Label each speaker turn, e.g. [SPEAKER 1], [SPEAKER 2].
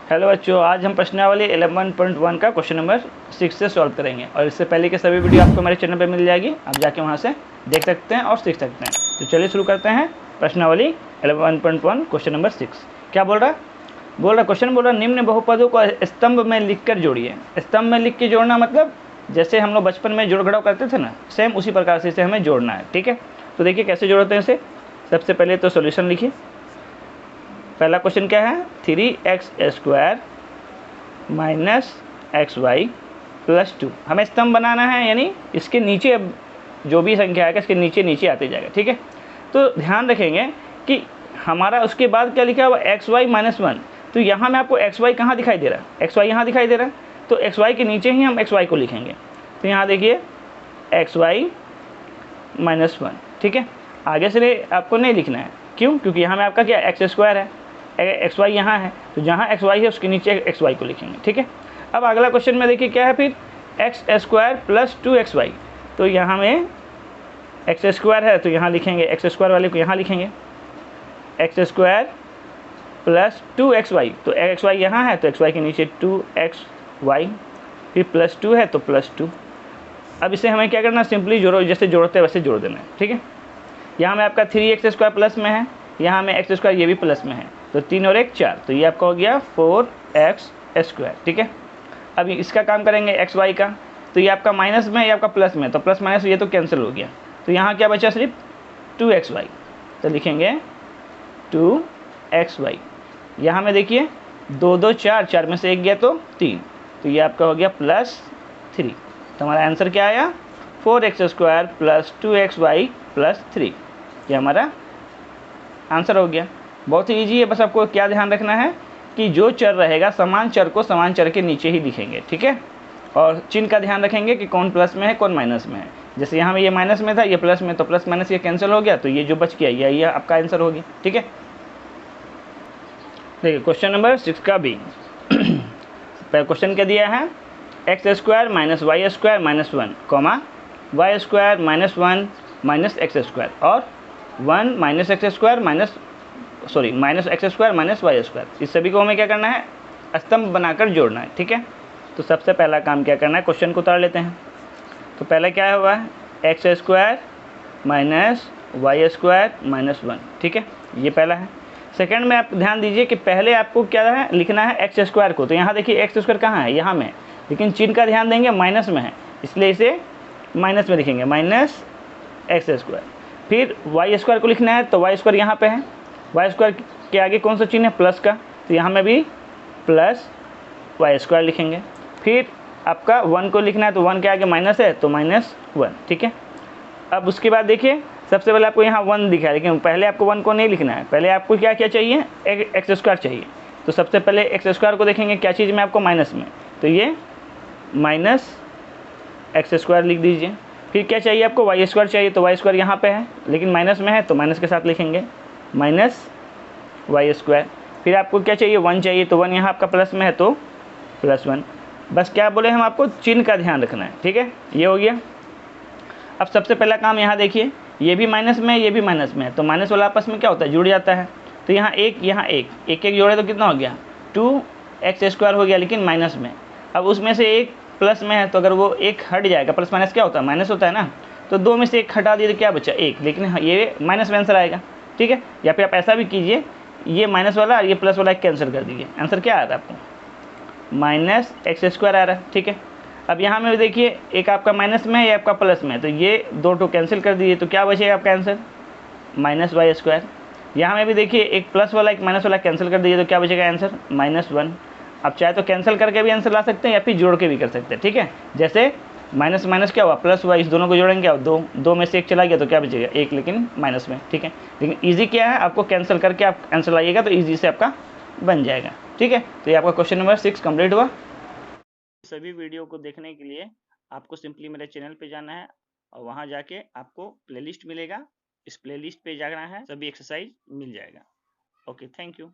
[SPEAKER 1] Hello बच्चों, आज हम प्रश्नावली 11.1 का क्वेश्चन नंबर 6 से सॉल्व करेंगे और इससे पहले के सभी वीडियो आपको मेरे चैनल पर मिल जाएगी। आप जाके वहाँ से देख सकते हैं और सीख सकते हैं। तो चलिए शुरू करते हैं प्रश्नावली 11.1 क्वेश्चन नंबर 6। क्या बोल रहा क्वेश्चन बोल रहा निम्न बहुपदों को स्तंभ में लिख कर जोड़िए। स्तंभ में लिख के जोड़ना मतलब जैसे हम लोग बचपन में जोड़ घटाव करते थे ना, सेम उसी प्रकार से इसे हमें जोड़ना है। ठीक है, तो देखिए कैसे जोड़ते हैं इसे। सबसे पहले तो सोल्यूशन लिखिए। पहला क्वेश्चन क्या है, 3x² माइनस XY प्लस 2। हमें स्तंभ बनाना है, यानी इसके नीचे अब जो भी संख्या आएगा इसके नीचे नीचे आते जाएगा। ठीक है, तो ध्यान रखेंगे कि हमारा उसके बाद क्या लिखा हुआ XY माइनस 1। तो यहाँ में आपको XY कहाँ दिखाई दे रहा है, XY यहाँ दिखाई दे रहा है, तो XY के नीचे ही हम XY को लिखेंगे। तो यहाँ देखिए XY माइनस 1। ठीक है, आगे से आपको नहीं लिखना है, क्यों? क्योंकि यहाँ में आपका क्या x² है, XY यहाँ है, तो जहाँ XY है उसके नीचे XY को लिखेंगे। ठीक है, अब अगला क्वेश्चन में देखिए क्या है, फिर x² प्लस 2xy। तो यहाँ में x² है तो यहाँ लिखेंगे, x² वाले को यहाँ लिखेंगे x² प्लस 2xy। तो xy यहाँ है तो xy के नीचे 2xy, फिर प्लस 2 है तो प्लस 2। अब इसे हमें क्या करना है, सिंपली जोड़ो, जैसे जोड़ते हैं वैसे जोड़ देना है। ठीक है, यहाँ में आपका 3x² प्लस में है, यहाँ में x² ये भी प्लस में है, तो 3 और 1 4, तो ये आपका हो गया 4x²। ठीक है, अब इसका काम करेंगे xy का, तो ये आपका माइनस में, ये आपका प्लस में, तो प्लस माइनस ये तो कैंसिल हो गया, तो यहाँ क्या बचा सिर्फ 2xy, तो लिखेंगे 2xy। यहाँ में देखिए 2 2 4, 4 में से 1 गया तो 3, तो ये आपका हो गया प्लस 3। तो हमारा आंसर क्या आया, 4x² प्लस 2xy प्लस 3। ये हमारा आंसर हो गया। बहुत ही ईजी है, बस आपको क्या ध्यान रखना है कि जो चर रहेगा समान चर को समान चर के नीचे ही लिखेंगे। ठीक है, और चिन्ह का ध्यान रखेंगे कि कौन प्लस में है कौन माइनस में है। जैसे यहाँ में ये माइनस में था, ये प्लस में, तो प्लस माइनस ये कैंसिल हो गया, तो ये जो बच गया ये आपका आंसर हो गया। ठीक है, देखिए क्वेश्चन नंबर 6 का बी। क्वेश्चन क्या दिया है, x² minus y² minus 1 comma y² minus 1 minus x² और 1 minus x² minus x² minus y²। इस सभी को हमें क्या करना है, स्तंभ बनाकर जोड़ना है। ठीक है, तो सबसे पहला काम क्या करना है, क्वेश्चन को उतार लेते हैं। तो पहला क्या हुआ है, x² माइनस y² माइनस 1। ठीक है, ये पहला है। सेकंड में आप ध्यान दीजिए कि पहले आपको क्या है, लिखना है x² को। तो यहाँ देखिए x² कहाँ है, यहाँ में, लेकिन चिन्ह का ध्यान देंगे माइनस में है, इसलिए इसे माइनस में लिखेंगे, माइनस x²। फिर y² को लिखना है, तो y² यहाँ पे है, y² के आगे कौन सा चिन्ह है, प्लस का, तो यहाँ में भी प्लस y² लिखेंगे। फिर आपका 1 को लिखना है, तो 1 के आगे माइनस है तो माइनस 1। ठीक है, अब उसके बाद देखिए सबसे पहले आपको यहाँ 1 दिखा है, लेकिन पहले आपको 1 को नहीं लिखना है, पहले आपको क्या क्या चाहिए, x² चाहिए। तो सबसे पहले x² को देखेंगे क्या चीज़ में, आपको माइनस में, तो ये माइनस x² लिख दीजिए। फिर क्या चाहिए आपको, y² चाहिए, तो y² यहाँ पे है लेकिन माइनस में है, तो माइनस के साथ लिखेंगे माइनस y²। फिर आपको क्या चाहिए, 1 चाहिए, तो 1 यहाँ आपका प्लस में है तो प्लस 1। बस क्या बोले हम, आपको चिन्ह का ध्यान रखना है। ठीक है, ये हो गया। अब सबसे पहला काम यहाँ देखिए, ये भी माइनस में है, ये भी माइनस में है, तो माइनस वाला आपस में क्या होता है, जुड़ जाता है। तो यहाँ एक, यहाँ एक जोड़े तो कितना हो गया, 2x² हो गया, लेकिन माइनस में। अब उसमें से एक प्लस में है, तो अगर वो एक हट जाएगा, प्लस माइनस क्या होता है, माइनस होता है ना, तो 2 में से 1 हटा दिए तो क्या बचा, 1, लेकिन ये माइनस में आंसर आएगा। ठीक है, या फिर आप ऐसा भी कीजिए, ये माइनस वाला और ये प्लस वाला कैंसिल कर दीजिए, आंसर क्या आ रहा है आपको, माइनस x² आ रहा है। ठीक है, अब यहाँ में देखिए एक आपका माइनस में है, ये आपका प्लस में है, तो ये 2 कैंसिल कर दीजिए, तो क्या बचेगा आपका आंसर, माइनस y²। यहाँ में भी देखिए एक प्लस वाला एक माइनस वाला कैंसिल कर दीजिए, तो क्या बचेगा आंसर, माइनस 1। आप चाहे तो कैंसिल करके भी आंसर ला सकते हैं या फिर जोड़ के भी कर सकते हैं। ठीक है, जैसे माइनस माइनस क्या हुआ, प्लस हुआ, इस दोनों को जोड़ेंगे क्या, 2 में से 1 चला गया तो क्या बचेगा, 1, लेकिन माइनस में। ठीक है, लेकिन ईजी क्या है, आपको कैंसिल करके आप आंसर लाइएगा तो ईजी से आपका बन जाएगा। ठीक है, तो ये आपका क्वेश्चन नंबर 6 कंप्लीट हुआ। सभी वीडियो को देखने के लिए आपको सिंपली मेरे चैनल पे जाना है और वहाँ जाके आपको प्लेलिस्ट मिलेगा, इस प्लेलिस्ट पे जाना है, सभी एक्सरसाइज मिल जाएगा। Okay, thank you.